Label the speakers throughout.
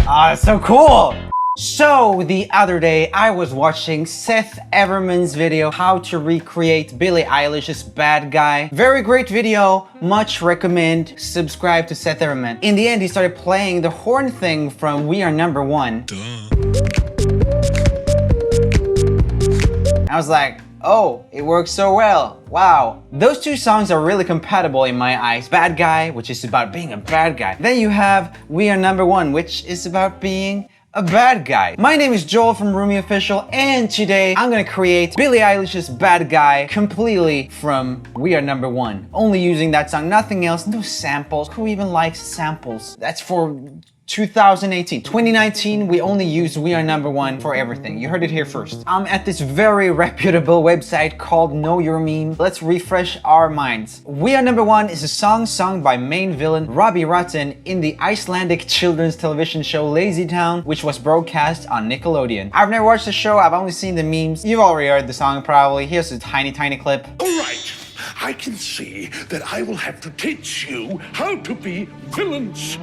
Speaker 1: Ah, that's so cool! So, the other day, I was watching Seth Everman's video, How to Recreate Billie Eilish's Bad Guy. Very great video, much recommend. Subscribe to Seth Everman. In the end, he started playing the horn thing from We Are Number One. I was like, oh, it works so well. Wow. Those two songs are really compatible in my eyes. Bad Guy, which is about being a bad guy. Then you have We Are Number One, which is about being a bad guy. My name is Joel from RoomieOfficial, and today I'm gonna create Billie Eilish's Bad Guy completely from We Are Number One. Only using that song, nothing else, no samples. Who even likes samples? That's for 2018. 2019, we only use We Are Number One for everything. You heard it here first. I'm at this very reputable website called Know Your Meme. Let's refresh our minds. We Are Number One is a song sung by main villain Robbie Rotten in the Icelandic children's television show Lazy Town, which was broadcast on Nickelodeon. I've never watched the show, I've only seen the memes. You've already heard the song probably. Here's a tiny clip.
Speaker 2: Alright, I can see that I will have to teach you how to be villains.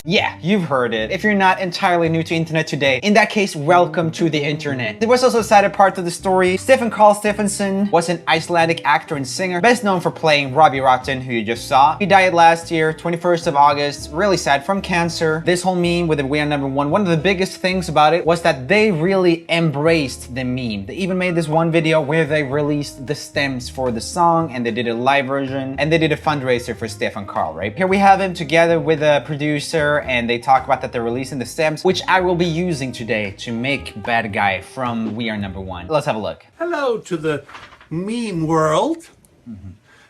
Speaker 1: Yeah, you've heard it. If you're not entirely new to internet today, in that case, welcome to the internet. There was also a sad part of the story. Stephen Carl Stephenson was an Icelandic actor and singer, best known for playing Robbie Rotten, who you just saw. He died last year, 21st of August, really sad, from cancer. This whole meme with the We Are Number One, one of the biggest things about it was that they really embraced the meme. They even made this one video where they released the stems for the song, and they did a live version, and they did a fundraiser for Stephen Carl, right? Here we have him together with a producer, and they talk about that they're releasing the stems, which I will be using today to make Bad Guy from We Are Number One. Let's have a look.
Speaker 3: Hello to the meme world.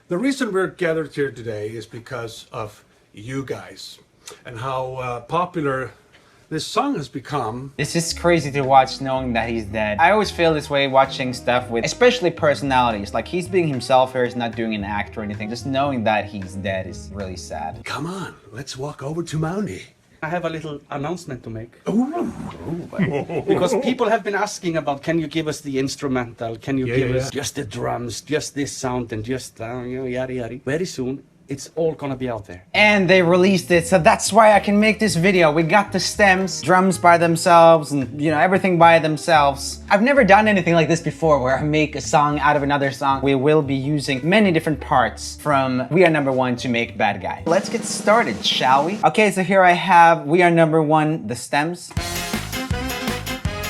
Speaker 3: The reason we're gathered here today is because of you guys and how popular this song has become.
Speaker 1: This is crazy to watch knowing that he's dead. I always feel this way watching stuff with especially personalities. Like, he's being himself here, he's not doing an act or anything. Just knowing that he's dead is really sad.
Speaker 3: Come on, let's walk over to Moundy.
Speaker 4: I have a little announcement to make. Because people have been asking about, can you give us the instrumental? Can you give us just the drums, just this sound, and just, yada yada. Very soon, it's all gonna be out there.
Speaker 1: And they released it, so that's why I can make this video. We got the stems, drums by themselves, and everything by themselves. I've never done anything like this before, where I make a song out of another song. We will be using many different parts from We Are Number One to make Bad Guy. Let's get started, shall we? Okay, so here I have We Are Number One, the stems.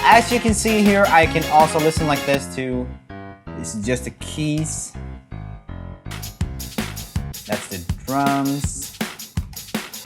Speaker 1: As you can see here, I can also listen like this too. This is just the keys. That's the drums,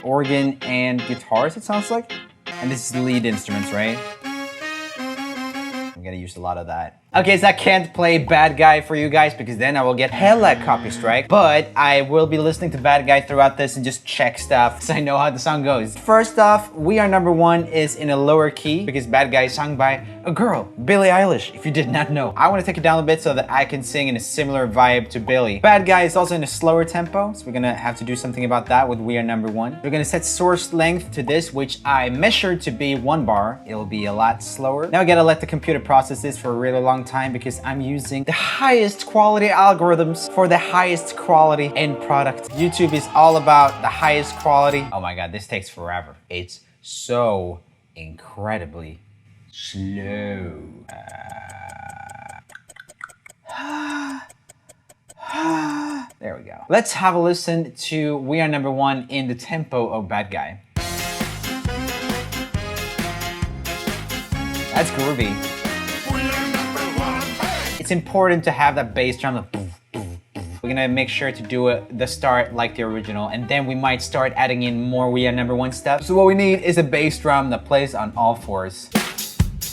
Speaker 1: organ, and guitars, it sounds like. And this is the lead instruments, right? I'm gonna use a lot of that. Okay, so I can't play Bad Guy for you guys because then I will get hella copy strike. But I will be listening to Bad Guy throughout this and just check stuff so I know how the song goes. First off, We Are Number One is in a lower key because Bad Guy is sung by a girl, Billie Eilish, if you did not know. I want to take it down a bit so that I can sing in a similar vibe to Billie. Bad Guy is also in a slower tempo, so we're gonna have to do something about that with We Are Number One. We're gonna set source length to this, which I measured to be 1 bar. It'll be a lot slower. Now I gotta let the computer process this for a really long time because I'm using the highest quality algorithms for the highest quality end product. YouTube is all about the highest quality. Oh my god, this takes forever. It's so incredibly slow. There we go. Let's have a listen to We Are Number One in the tempo of Bad Guy. That's groovy. It's important to have that bass drum. We're gonna make sure to do the start like the original, and then we might start adding in more We Are Number One stuff. So what we need is a bass drum that plays on all fours.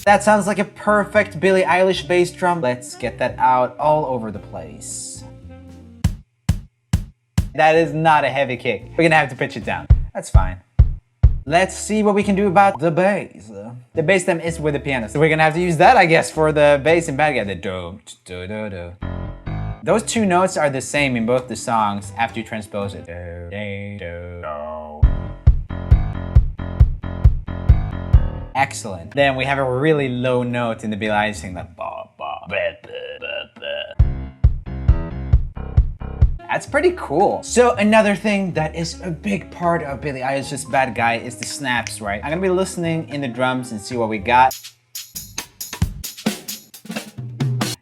Speaker 1: That sounds like a perfect Billie Eilish bass drum. Let's get that out all over the place. That is not a heavy kick. We're gonna have to pitch it down. That's fine. Let's see what we can do about the bass. The bass stem is with the piano, so we're gonna have to use that, I guess, for the bass in Bad Guy. The do, do, do, do. Those two notes are the same in both the songs after you transpose it. Do, do, do, do. excellent. Then we have a really low note in the Billie Eilish thing, like ba ba ba ba ba. That's pretty cool. So another thing that is a big part of Billie Eilish's Bad Guy is the snaps, right? I'm gonna be listening in the drums and see what we got.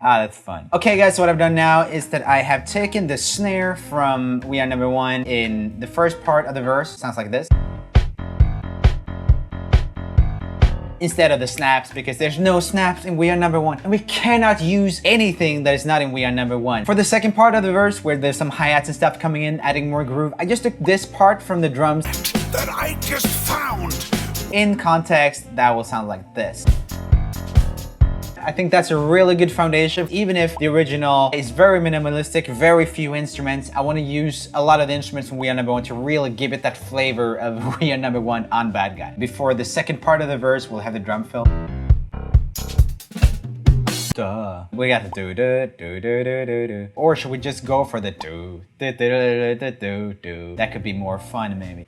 Speaker 1: Ah, that's fun. Okay guys, so what I've done now is that I have taken the snare from We Are Number One in the first part of the verse. Sounds like this. Instead of the snaps, because there's no snaps in We Are Number One, and we cannot use anything that is not in We Are Number One. For the second part of the verse, where there's some hi-hats and stuff coming in, adding more groove, I just took this part from the drums
Speaker 2: That I just found.
Speaker 1: in context. That will sound like this. I think that's a really good foundation. Even if the original is very minimalistic, very few instruments, I want to use a lot of the instruments from We Are Number One to really give it that flavor of We Are Number One on Bad Guy. Before the second part of the verse, we'll have the drum fill. Duh. We got the do do do do do do do. Or should we just go for the do do do do do do? That could be more fun, maybe.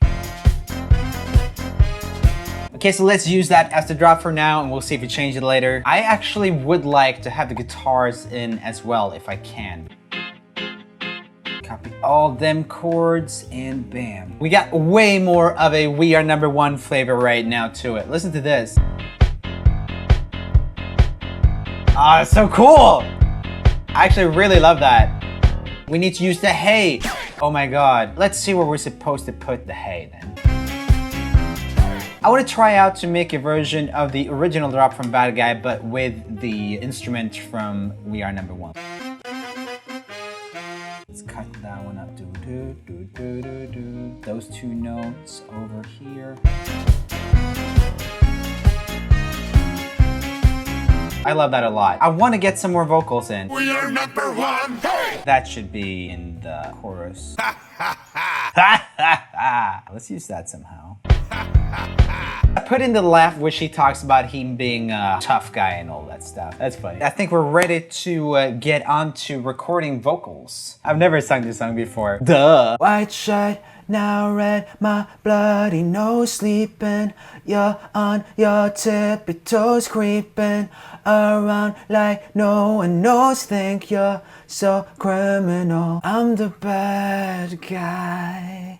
Speaker 1: Okay, so let's use that as the drop for now, and we'll see if we change it later. I actually would like to have the guitars in as well, if I can. Copy all them chords, and bam. We got way more of a We Are Number One flavor right now to it. Listen to this. Ah, it's so cool! I actually really love that. We need to use the hey. Oh my god. Let's see where we're supposed to put the hey then. I want to try out to make a version of the original drop from Bad Guy, but with the instrument from We Are Number One. Let's cut that one up. Do, do, do, do, do, do. Those two notes over here. I love that a lot. I want to get some more vocals in.
Speaker 2: We are number one. Hey!
Speaker 1: That should be in the chorus. Let's use that somehow. I put in the laugh where she talks about him being a tough guy and all that stuff. That's funny. I think we're ready to get on to recording vocals. I've never sung this song before. Duh. White shirt, now red, my bloody nose sleeping. You're on your tippy toes creeping around like no one knows. Think you're so criminal. I'm the bad guy.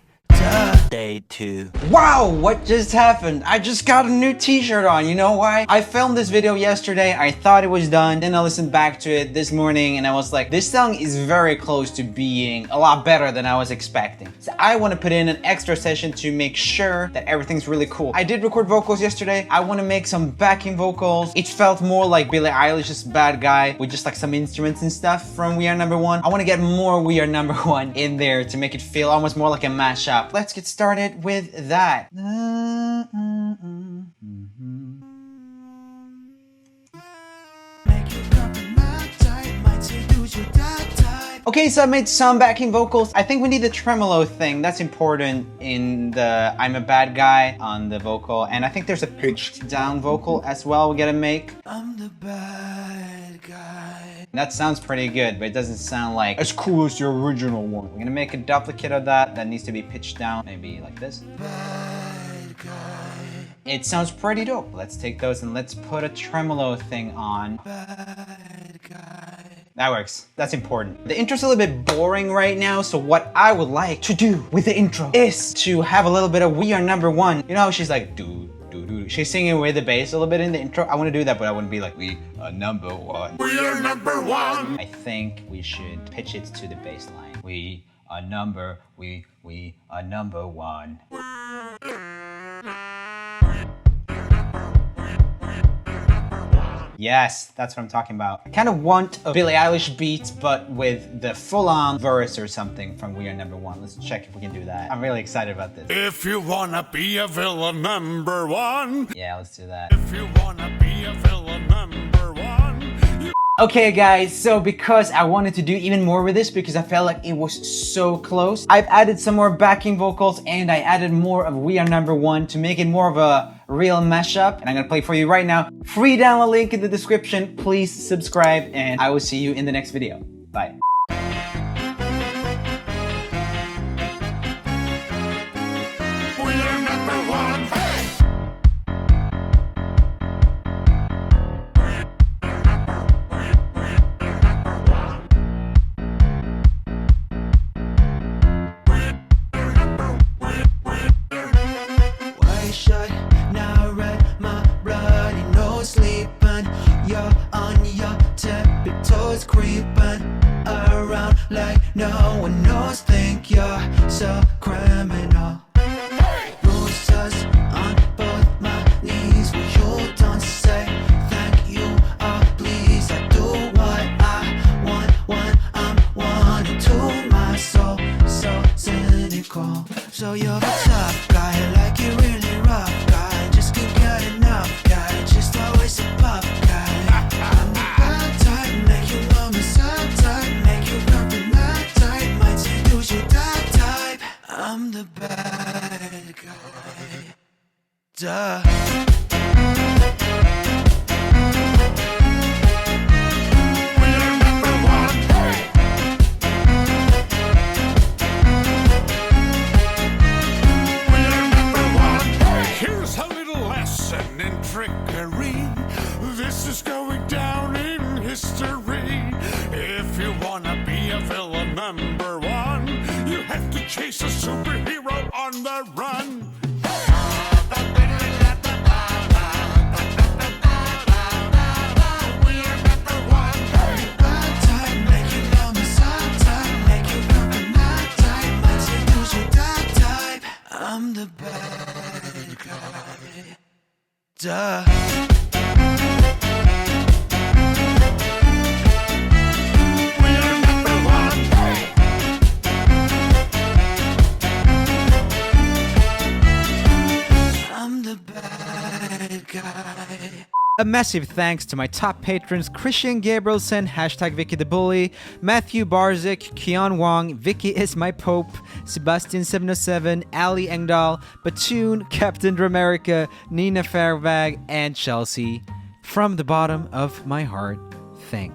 Speaker 5: Day 2.
Speaker 1: Wow, what just happened? I just got a new t-shirt on. You know why? I filmed this video yesterday. I thought it was done. Then I listened back to it this morning and I was like, this song is very close to being a lot better than I was expecting. So I want to put in an extra session to make sure that everything's really cool. I did record vocals yesterday. I want to make some backing vocals. It felt more like Billie Eilish's Bad Guy with just like some instruments and stuff from We Are Number One. I want to get more We Are Number One in there to make it feel almost more like a mashup. Let's get started with that. Okay, so I made some backing vocals. I think we need the tremolo thing. That's important in the I'm a Bad Guy on the vocal. And I think there's a pitched down vocal as well we gotta make. I'm the bad guy. That sounds pretty good, but it doesn't sound like as cool as the original one. We're gonna make a duplicate of that. That needs to be pitched down, maybe like this. Bad guy. It sounds pretty dope. Let's take those and let's put a tremolo thing on. Bad guy. That works. That's important. The intro's a little bit boring right now, so what I would like to do with the intro is to have a little bit of We Are Number One. You know how she's like, do, do, do. She's singing with the bass a little bit in the intro. I want to do that, but I wouldn't be like, We Are Number One.
Speaker 2: We are number one.
Speaker 1: I think we should pitch it to the bass line. We are number one. Yes, that's what I'm talking about. I kind of want a Billie Eilish beat, but with the full-on verse or something from We Are Number One. Let's check if we can do that. I'm really excited about this.
Speaker 2: If you wanna be a villain number one.
Speaker 1: Yeah, let's do that.
Speaker 2: If you wanna be a villain number one.
Speaker 1: Okay guys, so because I wanted to do even more with this because I felt like it was so close, I've added some more backing vocals and I added more of We Are Number One to make it more of a real mashup, and I'm gonna play for you right now. Free download link in the description. Please subscribe and I will see you in the next video. Bye.
Speaker 2: We are number one. Hey!
Speaker 1: Duh.
Speaker 2: Here's a little lesson in trickery. This is going down in history. If you wanna be a villain #1, you have to chase a superhero on the run.
Speaker 1: I'm the bad guy. Duh. I'm the bad guy. A massive thanks to my top patrons Christian Gabrielson, #Vicky the Bully, Matthew Barzik, Keon Wong, Vicky is my Pope, Sebastian707, Ali Engdahl, Batoon, Captain Dramerica, Nina Fairvag, and Chelsea. From the bottom of my heart, thank you.